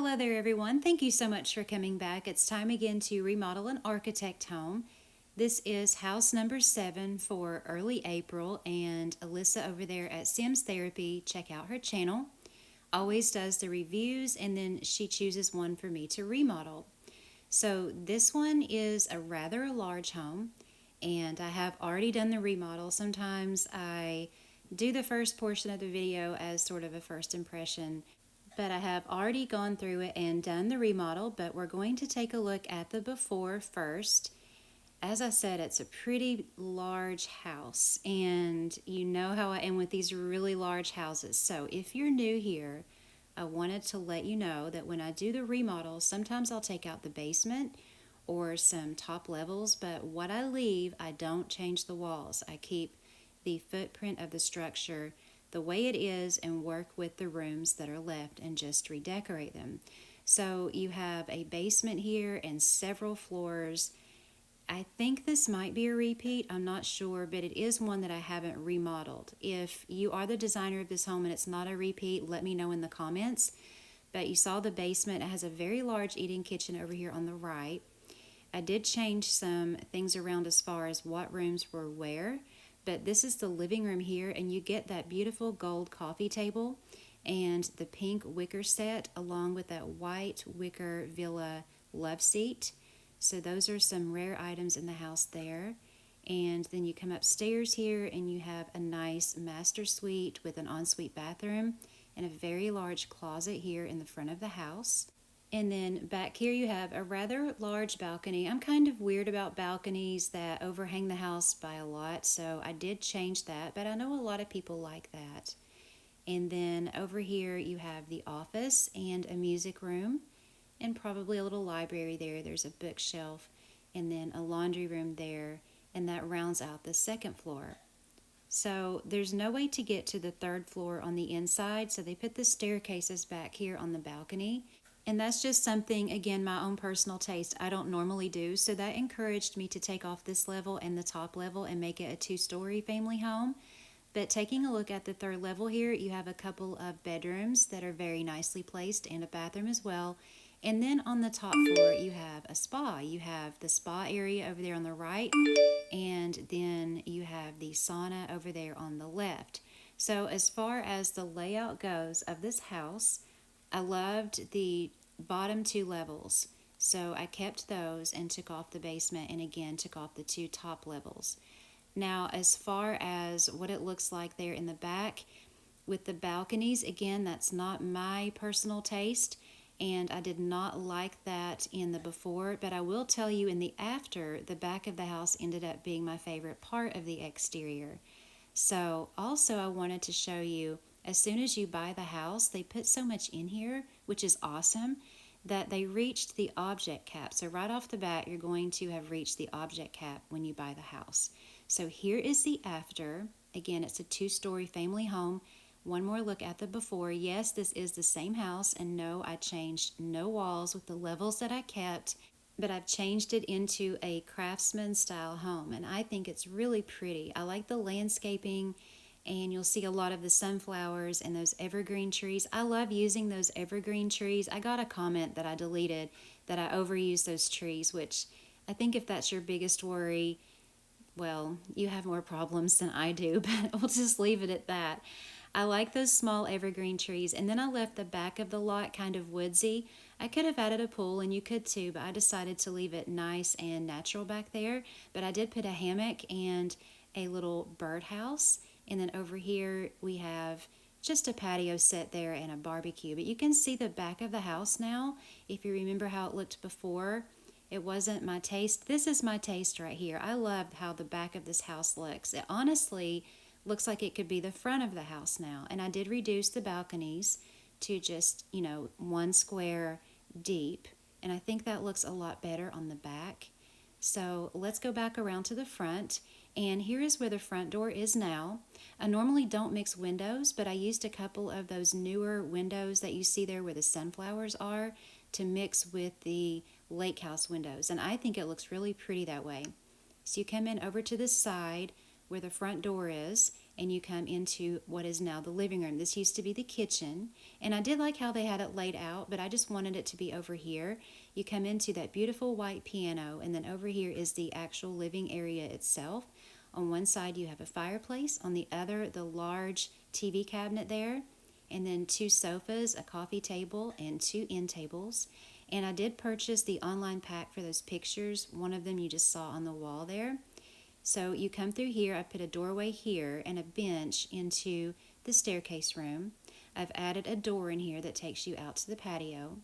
Hello there everyone, thank you so much for coming back. It's time again to remodel an architect home. This is house number 7 for early April, and Alyssa over there at Sims Therapy, check out her channel, always does the reviews and then she chooses one for me to remodel. So this one is a rather large home and I have already done the remodel. Sometimes I do the first portion of the video as sort of a first impression, but I have already gone through it and done the remodel, but we're going to take a look at the before first. As I said, it's a pretty large house, and you know how I am with these really large houses. So if you're new here, I wanted to let you know that when I do the remodel, sometimes I'll take out the basement or some top levels, but what I leave, I don't change the walls. I keep the footprint of the structure the way it is and work with the rooms that are left and just redecorate them. So you have a basement here and several floors. I think this might be a repeat, I'm not sure, but it is one that I haven't remodeled. If you are the designer of this home and it's not a repeat, let me know in the comments. But you saw the basement, it has a very large eating kitchen over here on the right. I did change some things around as far as what rooms were where, but this is the living room here, and you get that beautiful gold coffee table and the pink wicker set along with that white wicker villa love seat. So those are some rare items in the house there. And then you come upstairs here and you have a nice master suite with an ensuite bathroom and a very large closet here in the front of the house. And then back here you have a rather large balcony. I'm kind of weird about balconies that overhang the house by a lot, so I did change that, but I know a lot of people like that. And then over here you have the office and a music room and probably a little library there. There's a bookshelf and then a laundry room there, and that rounds out the second floor. So there's no way to get to the third floor on the inside, so they put the staircases back here on the balcony. And that's just something, again, my own personal taste, I don't normally do. So that encouraged me to take off this level and the top level and make it a 2-story family home. But taking a look at the third level here, you have a couple of bedrooms that are very nicely placed and a bathroom as well. And then on the top floor, you have a spa. You have the spa area over there on the right, and then you have the sauna over there on the left. So as far as the layout goes of this house, I loved the bottom 2 levels, so I kept those and took off the basement and again took off the 2 top levels. Now as far as what it looks like there in the back with the balconies, again, that's not my personal taste and I did not like that in the before, but I will tell you in the after, the back of the house ended up being my favorite part of the exterior. So also I wanted to show you, as soon as you buy the house, they put so much in here, which is awesome, that they reached the object cap. So right off the bat, you're going to have reached the object cap when you buy the house. So here is the after. Again, it's a 2-story family home. One more look at the before. Yes, this is the same house, and no, I changed no walls with the levels that I kept, but I've changed it into a craftsman style home, and I think it's really pretty. I like the landscaping, and you'll see a lot of the sunflowers and those evergreen trees. I love using those evergreen trees. I got a comment that I deleted that I overuse those trees, which I think if that's your biggest worry, well, you have more problems than I do, but we'll just leave it at that. I like those small evergreen trees, and then I left the back of the lot kind of woodsy. I could have added a pool, and you could too, but I decided to leave it nice and natural back there. But I did put a hammock and a little birdhouse, and then over here we have just a patio set there and a barbecue. But you can see the back of the house now. If you remember how it looked before, it wasn't my taste. This is my taste right here. I love how the back of this house looks. It honestly looks like it could be the front of the house now. And I did reduce the balconies to just, 1 square deep. And I think that looks a lot better on the back. So let's go back around to the front. And here is where the front door is now. I normally don't mix windows, but I used a couple of those newer windows that you see there where the sunflowers are to mix with the lake house windows. And I think it looks really pretty that way. So you come in over to the side where the front door is, and you come into what is now the living room. This used to be the kitchen, and I did like how they had it laid out, but I just wanted it to be over here. You come into that beautiful white piano, and then over here is the actual living area itself. On one side you have a fireplace, on the other the large TV cabinet there, and then 2 sofas, a coffee table, and 2 end tables. And I did purchase the online pack for those pictures. One of them you just saw on the wall there. So you come through here, I put a doorway here and a bench into the staircase room. I've added a door in here that takes you out to the patio.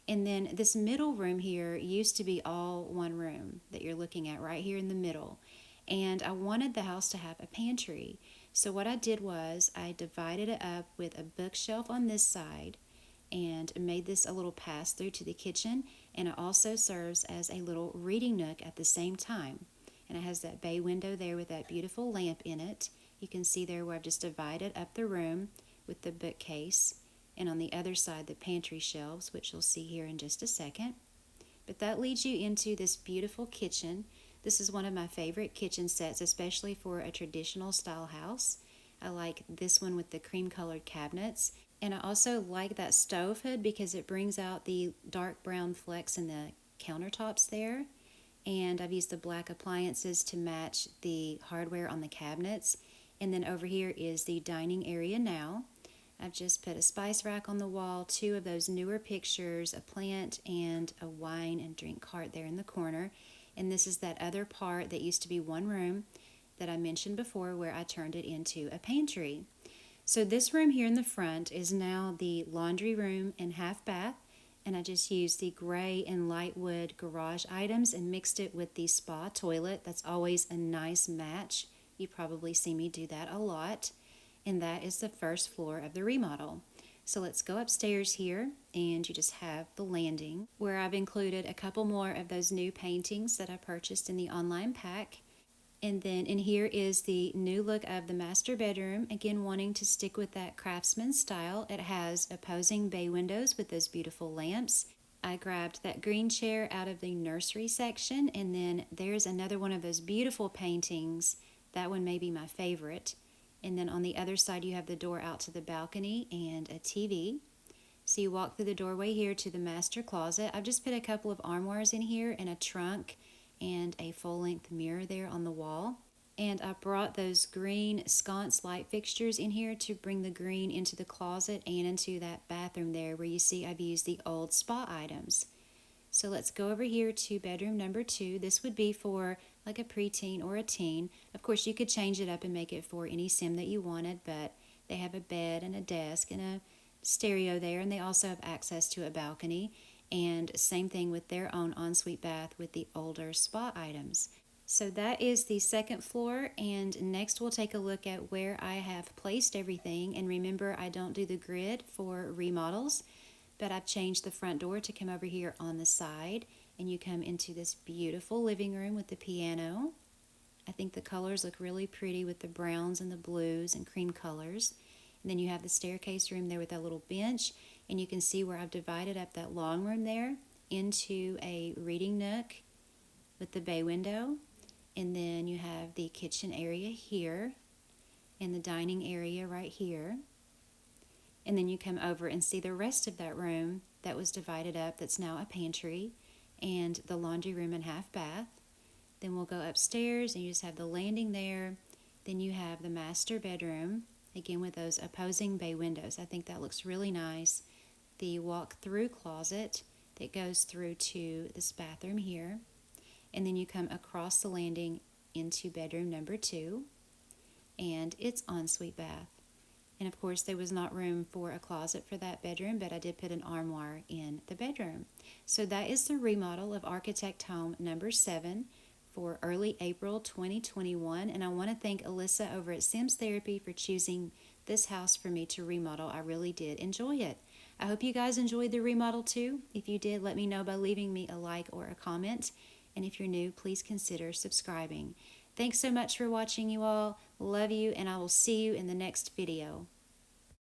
And then this middle room here used to be all one room that you're looking at right here in the middle. And I wanted the house to have a pantry. So what I did was I divided it up with a bookshelf on this side and made this a little pass through to the kitchen, and it also serves as a little reading nook at the same time. And it has that bay window there with that beautiful lamp in it. You can see there where I've just divided up the room with the bookcase, and on the other side the pantry shelves, which you'll see here in just a second. But that leads you into this beautiful kitchen. This is one of my favorite kitchen sets, especially for a traditional style house. I like this one with the cream colored cabinets. And I also like that stove hood because it brings out the dark brown flecks in the countertops there. And I've used the black appliances to match the hardware on the cabinets. And then over here is the dining area now. I've just put a spice rack on the wall, 2 of those newer pictures, a plant, and a wine and drink cart there in the corner. And this is that other part that used to be one room that I mentioned before where I turned it into a pantry. So this room here in the front is now the laundry room and half bath, and I just used the gray and light wood garage items and mixed it with the spa toilet. That's always a nice match. You probably see me do that a lot. And that is the first floor of the remodel. So let's go upstairs here, and you just have the landing where I've included a couple more of those new paintings that I purchased in the online pack. And then in here is the new look of the master bedroom, again wanting to stick with that craftsman style. It has opposing bay windows with those beautiful lamps. I grabbed that green chair out of the nursery section, and then there's another one of those beautiful paintings. That one may be my favorite. And then on the other side you have the door out to the balcony and a TV. So you walk through the doorway here to the master closet. I've just put a couple of armoires in here and a trunk and a full-length mirror there on the wall. And I brought those green sconce light fixtures in here to bring the green into the closet and into that bathroom there where you see I've used the old spa items. So let's go over here to bedroom number 2. This would be for like a preteen or a teen. Of course, you could change it up and make it for any sim that you wanted, but they have a bed and a desk and a stereo there, and they also have access to a balcony. And same thing with their own ensuite bath with the older spa items. So that is the second floor, and next we'll take a look at where I have placed everything. And remember, I don't do the grid for remodels, but I've changed the front door to come over here on the side, and you come into this beautiful living room with the piano. I think the colors look really pretty with the browns and the blues and cream colors. And then you have the staircase room there with that little bench, and you can see where I've divided up that long room there into a reading nook with the bay window. And then you have the kitchen area here and the dining area right here. And then you come over and see the rest of that room that was divided up that's now a pantry, and the laundry room and half bath. Then we'll go upstairs and you just have the landing there. Then you have the master bedroom, again with those opposing bay windows. I think that looks really nice. The walk-through closet that goes through to this bathroom here. And then you come across the landing into bedroom number 2, and it's ensuite bath. And of course there was not room for a closet for that bedroom, but I did put an armoire in the bedroom. So that is the remodel of Architect Home number 7 for early April 2021. And I want to thank Alyssa over at Sims Therapy for choosing this house for me to remodel. I really did enjoy it. I hope you guys enjoyed the remodel too. If you did, let me know by leaving me a like or a comment. And if you're new, please consider subscribing. Thanks so much for watching, you all. Love you, and I will see you in the next video.